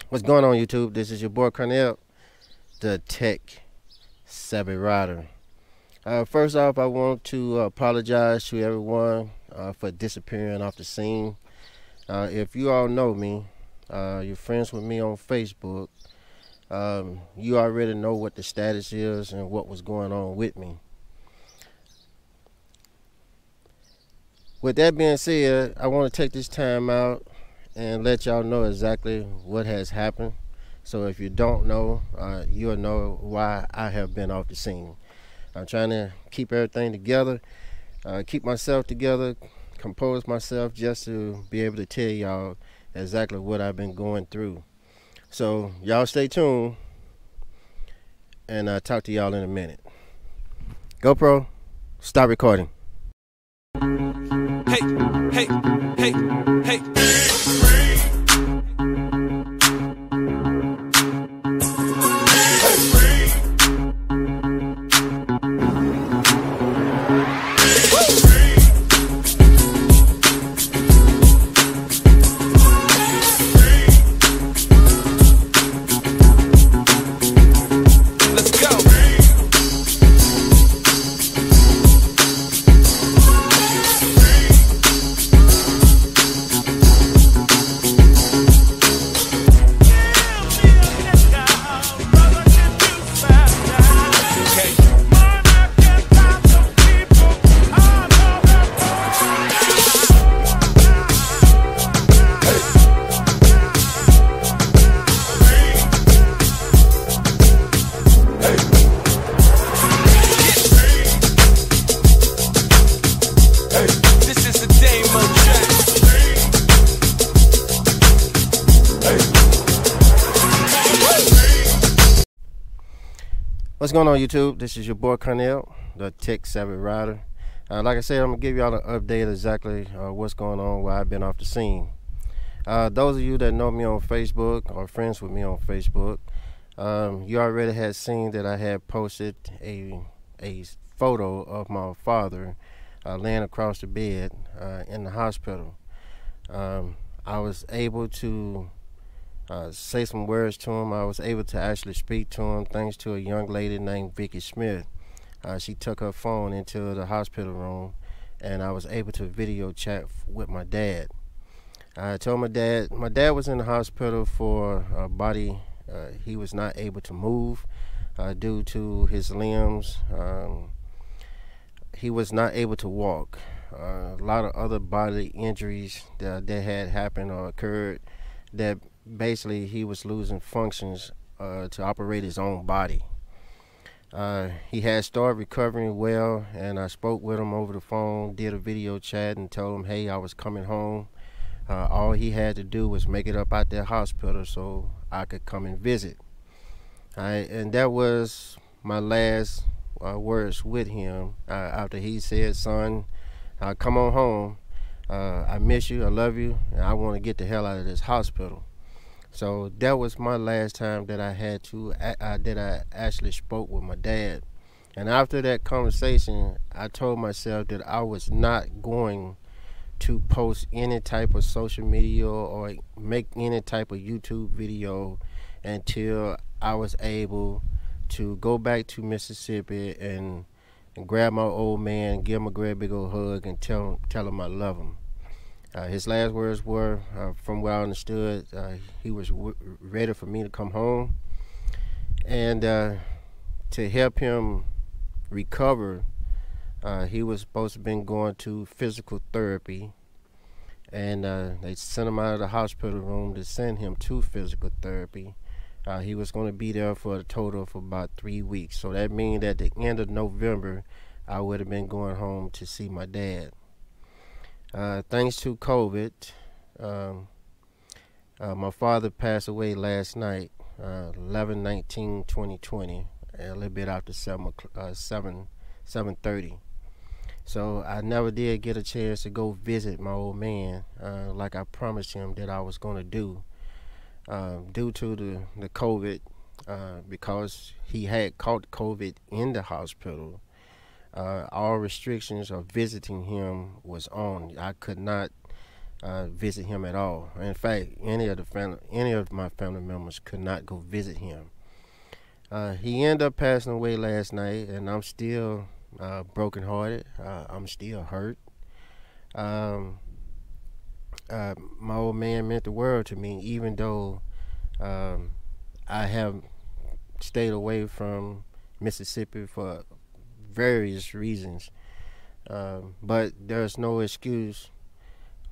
What's going on, YouTube? This is your boy Cornell, the tech savvy rider. First off, I want to apologize to everyone for disappearing off the scene. If you all know me, you're friends with me on Facebook, you already know what the status is and what was going on with me. With that being said, I want to take this time out and let y'all know exactly what has happened. So if you don't know, you'll know why I have been off the scene. I'm trying to keep everything together, keep myself together, compose myself just to be able to tell y'all exactly what I've been going through. So y'all stay tuned, and I'll talk to y'all in a minute. GoPro, stop recording. Hey, hey, hey, hey. What's going on, YouTube? This is your boy Cornell, the tech savvy rider. Like I said, I'm gonna give y'all an update exactly what's going on, why I've been off the scene. Those of you that know me on Facebook or friends with me on Facebook, you already had seen that I had posted a photo of my father laying across the bed in the hospital. I was able to say some words to him. I was able to actually speak to him thanks to a young lady named Vicky Smith. She took her phone into the hospital room, and I was able to video chat with my dad. I told my dad was in the hospital for a body. He was not able to move due to his limbs. He was not able to walk. A lot of other bodily injuries that had happened or occurred, that basically he was losing functions to operate his own body. He had started recovering well, and I spoke with him over the phone, did a video chat, and told him, hey, I was coming home. All he had to do was make it up out that hospital so I could come and visit. And that was my last words with him after he said, son, come on home. I miss you, I love you, and I want to get the hell out of this hospital. So that was my last time that I had to that I actually spoke with my dad. And after that conversation, I told myself that I was not going to post any type of social media or make any type of YouTube video until I was able to go back to Mississippi and grab my old man, give him a great big old hug, and tell him I love him. His last words were, from what I understood, he was ready for me to come home, and to help him recover, he was supposed to have been going to physical therapy, and they sent him out of the hospital room to send him to physical therapy. He was going to be there for a total of about 3 weeks, so that means at the end of November I would have been going home to see my dad. Thanks to COVID, my father passed away last night, 11/19/2020, a little bit after 7:30. So I never did get a chance to go visit my old man like I promised him that I was going to do, due to the COVID, because he had caught COVID in the hospital. All restrictions of visiting him was on. I could not visit him at all. In fact, any of my family members could not go visit him. He ended up passing away last night, and I'm still brokenhearted. I'm still hurt. Um, my old man meant the world to me, even though um, I have stayed away from Mississippi for various reasons. But there's no excuse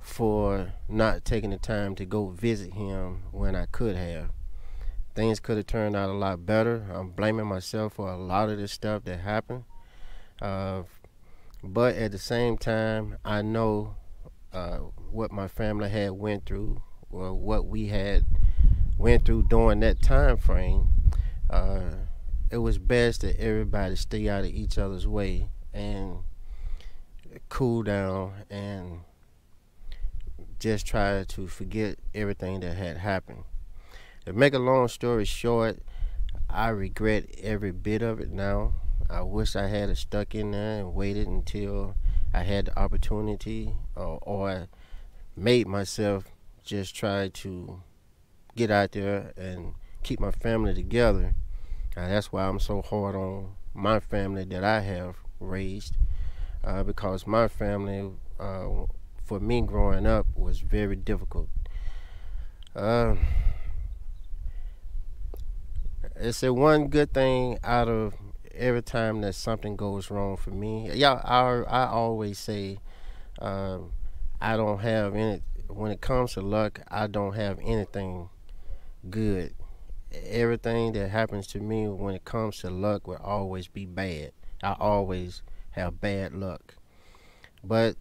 for not taking the time to go visit him when I could have. Things could have turned out a lot better. I'm blaming myself for a lot of this stuff that happened. But at the same time, I know what my family had went through, or what we had went through during that time frame. It was best that everybody stay out of each other's way and cool down and just try to forget everything that had happened. To make a long story short, I regret every bit of it now. I wish I had stuck in there and waited until I had the opportunity, or made myself just try to get out there and keep my family together. That's why I'm so hard on my family that I have raised, because my family, for me growing up, was very difficult. It's the one good thing out of every time that something goes wrong for me. Yeah, I always say I don't have any. When it comes to luck, I don't have anything good. Everything that happens to me when it comes to luck will always be bad. I always have bad luck. But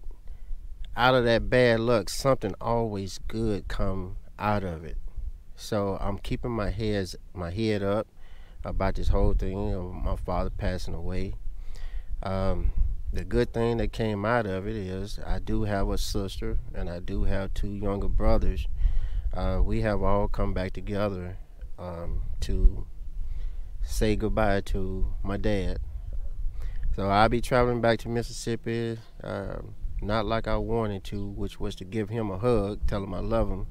out of that bad luck, something always good come out of it. So I'm keeping my head up about this whole thing of my father passing away. The good thing that came out of it is I do have a sister and I do have two younger brothers. We have all come back together to say goodbye to my dad. So I'll be traveling back to Mississippi, not like I wanted to, which was to give him a hug, tell him I love him.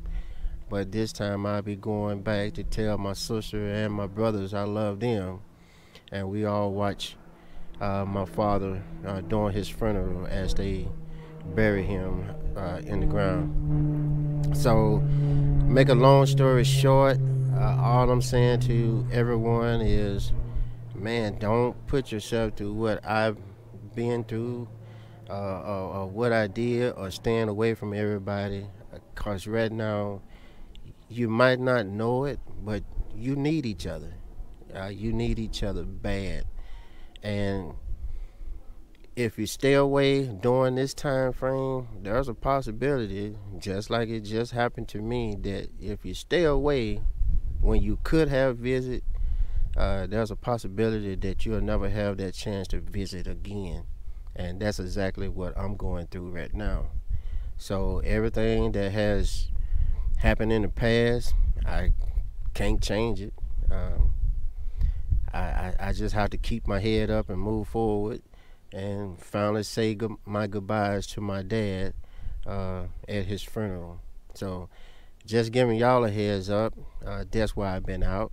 But this time I'll be going back to tell my sister and my brothers I love them. And we all watch my father during his funeral as they bury him in the ground. So, make a long story short, all I'm saying to everyone is, man, don't put yourself through what I've been through, or what I did, or staying away from everybody. Because right now, you might not know it, but you need each other. You need each other bad. And if you stay away during this time frame, there's a possibility, just like it just happened to me, that if you stay away when you could have visit, there's a possibility that you'll never have that chance to visit again. And that's exactly what I'm going through right now. So everything that has happened in the past, I can't change it. I just have to keep my head up and move forward, and finally say my goodbyes to my dad at his funeral. So just giving y'all a heads up, that's why I've been out.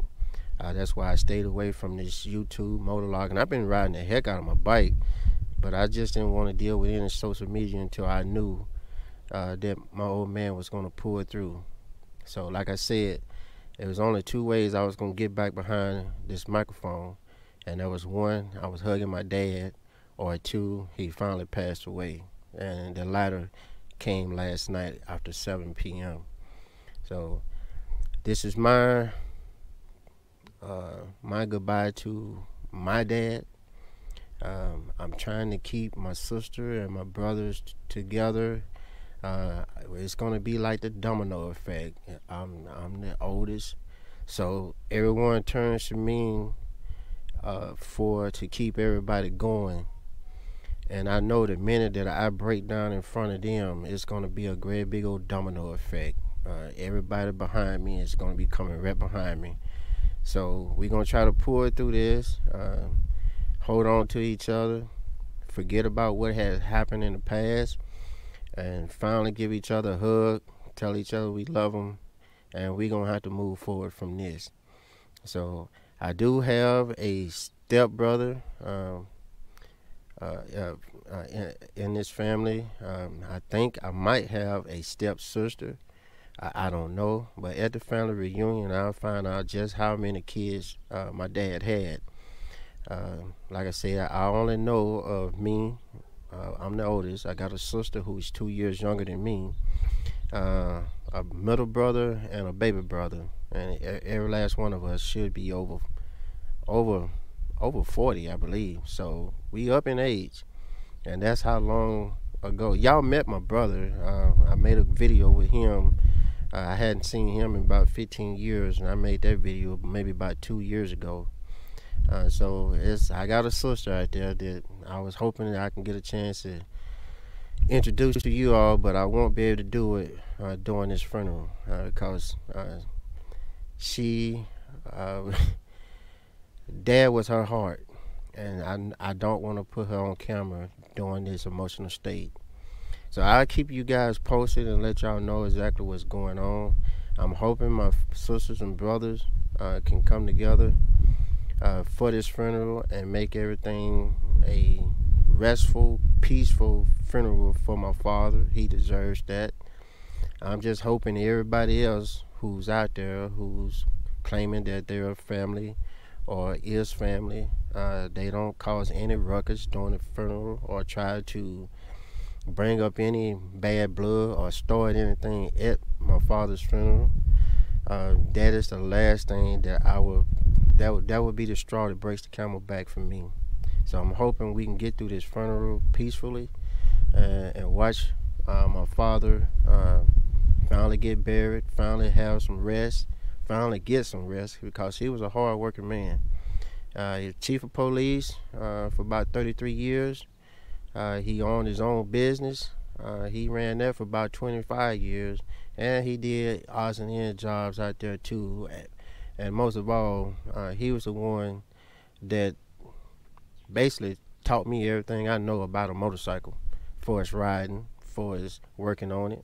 That's why I stayed away from this YouTube monologue. And I've been riding the heck out of my bike, but I just didn't want to deal with any social media until I knew that my old man was going to pull it through. So like I said, there was only two ways I was going to get back behind this microphone. And there was one, I was hugging my dad, or two, he finally passed away. And the latter came last night after 7 p.m. So this is my goodbye to my dad. I'm trying to keep my sister and my brothers together. It's going to be like the Domino Effect. I'm the oldest, so everyone turns to me to keep everybody going. And I know the minute that I break down in front of them, it's going to be a great big old domino effect. Everybody behind me is going to be coming right behind me. So we're going to try to pull through this, hold on to each other, forget about what has happened in the past, and finally give each other a hug, tell each other we love them, and we're going to have to move forward from this. So I do have a stepbrother in this family. I think I might have a stepsister. I don't know. But at the family reunion, I'll find out just how many kids my dad had. Like I said, I only know of me. I'm the oldest. I got a sister who's 2 years younger than me, a middle brother, and a baby brother. And every last one of us should be over 40, I believe. So we up in age, and that's how long ago. Y'all met my brother. I made a video with him. I hadn't seen him in about 15 years, and I made that video maybe about 2 years ago. So I got a sister out there that I was hoping that I can get a chance to introduce to you all, but I won't be able to do it during this funeral because she, Dad was her heart, and I don't want to put her on camera during this emotional state. So I'll keep you guys posted and let y'all know exactly what's going on. I'm hoping my sisters and brothers can come together for this funeral and make everything a restful, peaceful funeral for my father. He deserves that. I'm just hoping everybody else who's out there who's claiming that they're a family or is family, they don't cause any ruckus during the funeral or try to bring up any bad blood or start anything at my father's funeral. That is the last thing that that would be the straw that breaks the camel back for me. So I'm hoping we can get through this funeral peacefully and watch my father finally get buried, finally have some rest, finally get some rest, because he was a hard-working man. He was chief of police for about 33 years. He owned his own business. He ran that for about 25 years, and he did odds and end jobs out there too. And most of all, he was the one that basically taught me everything I know about a motorcycle, for its riding, for its working on it.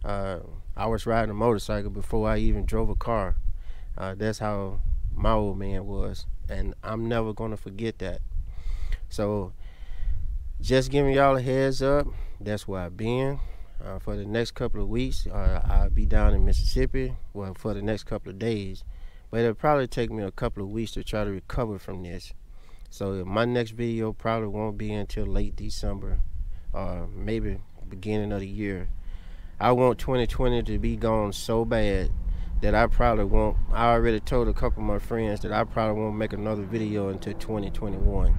I was riding a motorcycle before I even drove a car. That's how my old man was, and I'm never gonna forget that. So just giving y'all a heads up, that's where I've been. For the next couple of weeks, I'll be down in Mississippi, well, for the next couple of days. But it'll probably take me a couple of weeks to try to recover from this. So my next video probably won't be until late December, or maybe beginning of the year. I want 2020 to be gone so bad that I probably won't. I already told a couple of my friends that I probably won't make another video until 2021.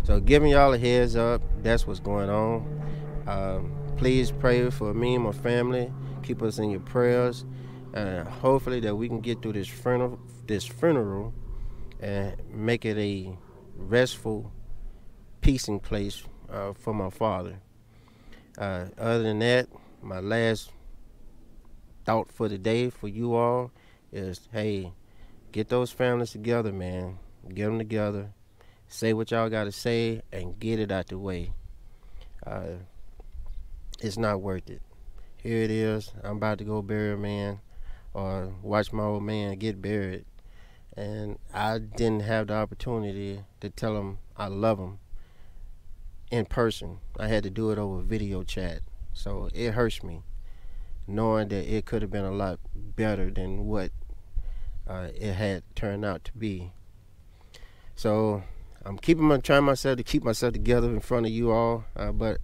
So giving y'all a heads up, that's what's going on. Please pray for me and my family. Keep us in your prayers, and hopefully that we can get through this funeral and make it a restful, peaceful place for my father. Other than that, my last thought for the day for you all is, hey, get those families together, man. Get them together. Say what y'all got to say and get it out the way. It's not worth it. Here it is. I'm about to go bury a man or watch my old man get buried. And I didn't have the opportunity to tell him I love him in person. I had to do it over video chat. So it hurts me knowing that it could have been a lot better than what it had turned out to be. So I'm trying myself to keep myself together in front of you all, but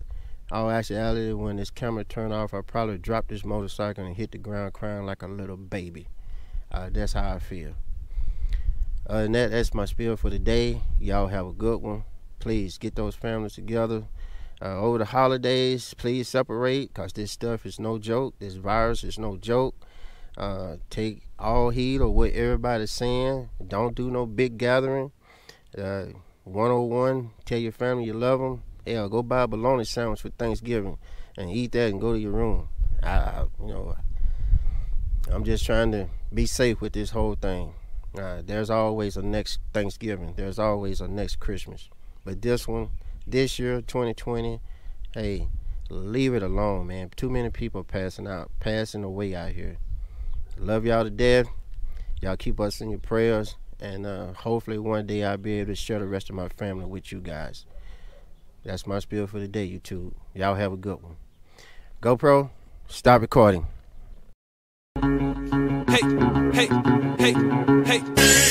all actuality, when this camera turned off, I probably dropped this motorcycle and hit the ground crying like a little baby. That's how I feel. Other than that, that's my spiel for the day. Y'all have a good one. Please get those families together. Over the holidays, please separate, because this stuff is no joke. This virus is no joke. Take all heed of what everybody's saying. Don't do no big gathering. 101, tell your family you love them. Hell, go buy a bologna sandwich for Thanksgiving and eat that and go to your room. I'm just trying to be safe with this whole thing. There's always a next Thanksgiving. There's always a next Christmas. But this year, 2020, hey, Leave it alone, man. Too many people passing away out here. Love y'all to death. Y'all keep us in your prayers, and hopefully one day I'll be able to share the rest of my family with you guys. That's my spiel for the day, YouTube. Y'all have a good one. GoPro, stop recording. Hey, hey, hey, hey.